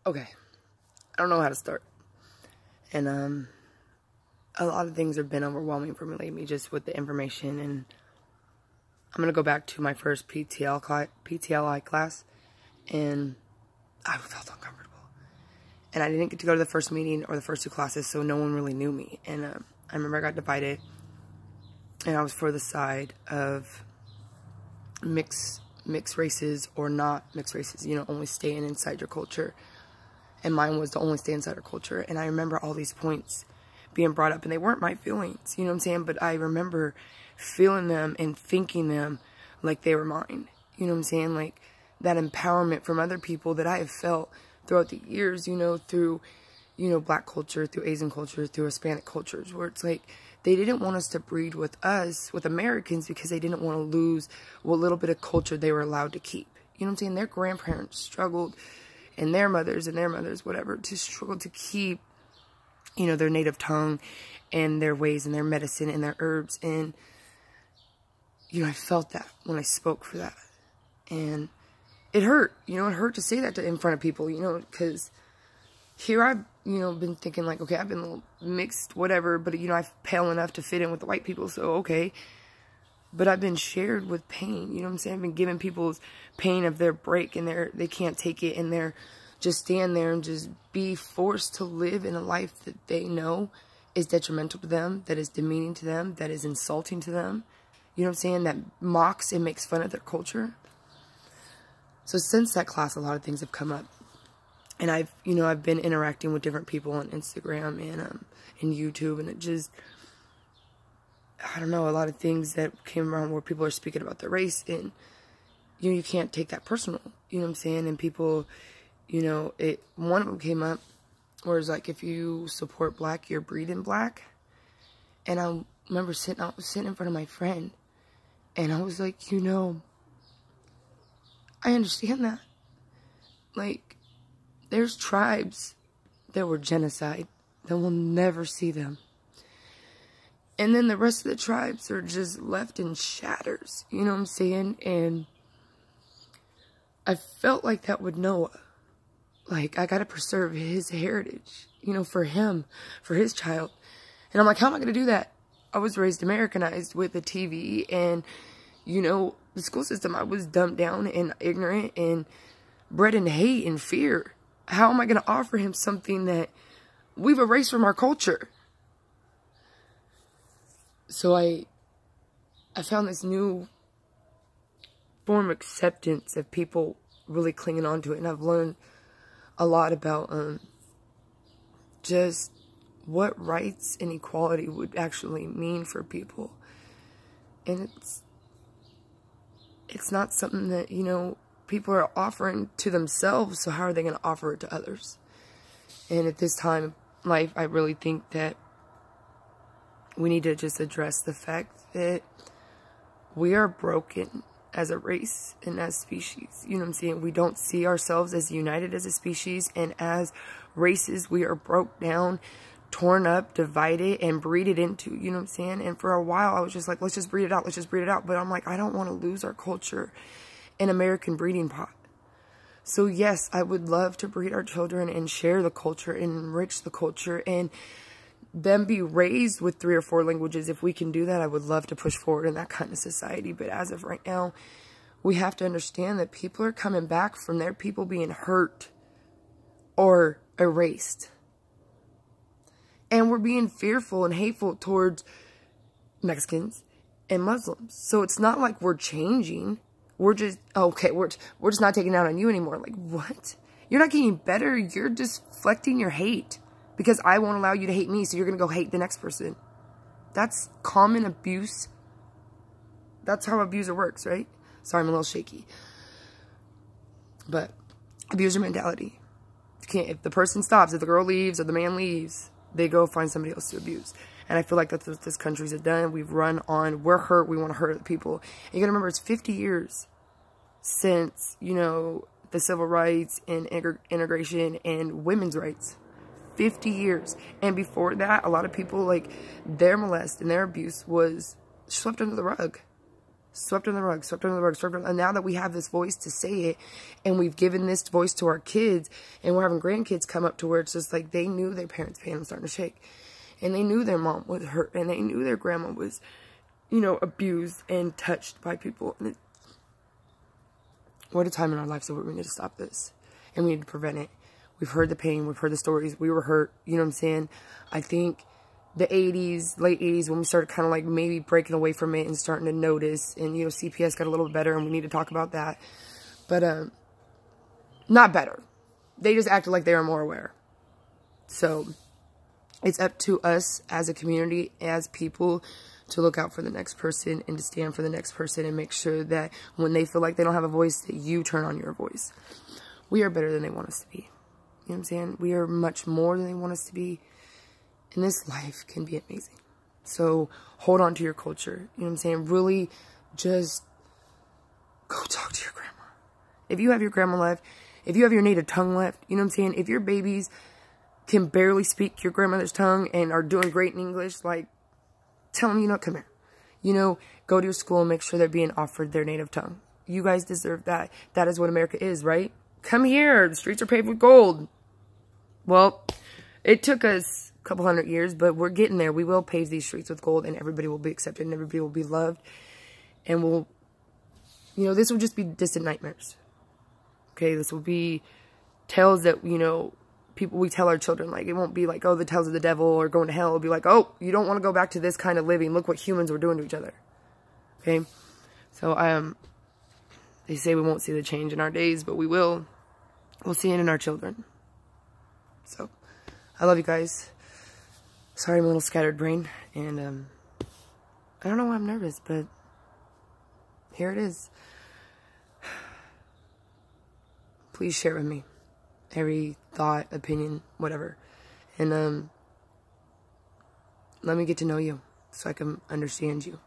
Okay, I don't know how to start. And a lot of things have been overwhelming for me lately, just with the information. And I'm gonna go back to my first PTLI class, and I felt uncomfortable. And I didn't get to go to the first meeting or the first two classes, so no one really knew me. And I remember I got divided, and I was for the side of mixed races or not mixed races, you know, only staying inside your culture. And mine was to only stay inside our culture. And I remember all these points being brought up, and they weren't my feelings, you know what I'm saying? But I remember feeling them and thinking them like they were mine, you know what I'm saying? Like that empowerment from other people that I have felt throughout the years, you know, through, you know, Black culture, through Asian culture, through Hispanic cultures, where it's like they didn't want us to breed with us, with Americans, because they didn't want to lose what little bit of culture they were allowed to keep. You know what I'm saying? Their grandparents struggled, and their mothers, whatever, to struggle to keep, you know, their native tongue and their ways and their medicine and their herbs. And, you know, I felt that when I spoke for that. And it hurt, you know, it hurt to say that in front of people, you know, because here I've, you know, been thinking like, okay, I've been a little mixed, whatever, but, you know, I'm pale enough to fit in with the white people, so okay. But I've been shared with pain, you know what I'm saying? I've been giving people's pain of their break, and they can't take it, and they're just stand there and just be forced to live in a life that they know is detrimental to them, that is demeaning to them, that is insulting to them, you know what I'm saying? That mocks and makes fun of their culture. So since that class, a lot of things have come up. And I've been interacting with different people on Instagram and YouTube, and it just, I don't know, a lot of things that came around where people are speaking about their race, and, you know, you can't take that personal, you know what I'm saying? And people, you know, one of them came up where it's like, if you support Black, you're breeding Black. And I remember sitting in front of my friend, and I was like, you know, I understand that. Like, there's tribes that were genocide that will never see them. And then the rest of the tribes are just left in shatters, you know what I'm saying? And I felt like that with Noah. Like, I gotta preserve his heritage, you know, for him, for his child. And I'm like, how am I gonna do that? I was raised Americanized with the TV and, you know, the school system. I was dumbed down and ignorant and bred in hate and fear. How am I gonna offer him something that we've erased from our culture? So I found this new form of acceptance of people really clinging on to it. And I've learned a lot about just what rights and equality would actually mean for people. And it's not something that, you know, people are offering to themselves, so how are they going to offer it to others? And at this time in life, I really think that we need to just address the fact that we are broken as a race and as species. You know what I'm saying? We don't see ourselves as united as a species, and as races, we are broke down, torn up, divided, and breeded into, you know what I'm saying? And for a while, I was just like, let's just breed it out, let's just breed it out. But I'm like, I don't want to lose our culture in American breeding pot. So yes, I would love to breed our children and share the culture and enrich the culture and them be raised with 3 or 4 languages. If we can do that, I would love to push forward in that kind of society. But as of right now, we have to understand that people are coming back from their people being hurt or erased. And we're being fearful and hateful towards Mexicans and Muslims. So it's not like we're changing. We're just, okay, we're just not taking it out on you anymore. Like, what? You're not getting better. You're deflecting your hate. Because I won't allow you to hate me, so you're going to go hate the next person. That's common abuse. That's how abuser works, right? Sorry, I'm a little shaky. But abuser mentality. You can't, if the person stops, if the girl leaves or the man leaves, they go find somebody else to abuse. And I feel like that's what this country's done. We've run on, we're hurt, we want to hurt other people. And you got to remember, it's 50 years since, you know, the civil rights and integration and women's rights. 50 years. And before that, a lot of people, like, their molest and their abuse was swept under the rug. Swept under the rug, swept under the rug, swept under. And now that we have this voice to say it, and we've given this voice to our kids, and we're having grandkids come up to where it's just like they knew their parents' pain was starting to shake. And they knew their mom was hurt, and they knew their grandma was, you know, abused and touched by people. And what a time in our lives that we need to stop this. And we need to prevent it. We've heard the pain, we've heard the stories, we were hurt, you know what I'm saying? I think the 80s, late 80s, when we started kind of like maybe breaking away from it and starting to notice, and, you know, CPS got a little bit better, and we need to talk about that. But, not better. They just acted like they were more aware. So, it's up to us as a community, as people, to look out for the next person and to stand for the next person and make sure that when they feel like they don't have a voice, that you turn on your voice. We are better than they want us to be. You know what I'm saying? We are much more than they want us to be. And this life can be amazing. So hold on to your culture. You know what I'm saying? Really just go talk to your grandma. If you have your grandma left, if you have your native tongue left, you know what I'm saying? If your babies can barely speak your grandmother's tongue and are doing great in English, like, tell them, you know, come here. You know, go to your school and make sure they're being offered their native tongue. You guys deserve that. That is what America is, right? Come here. The streets are paved with gold. Well, it took us couple 100 years, but we're getting there. We will pave these streets with gold, and everybody will be accepted, and everybody will be loved, and we'll, you know, this will just be distant nightmares. Okay, this will be tales that, you know, we tell our children. Like, it won't be like, oh, the tales of the devil or going to hell. It'll be like, oh, you don't want to go back to this kind of living. Look what humans were doing to each other. Okay, so they say we won't see the change in our days, but we will. We'll see it in our children. So, I love you guys. Sorry, I'm a little scattered brain, and, I don't know why I'm nervous, but here it is. Please share with me every thought, opinion, whatever, and, let me get to know you so I can understand you.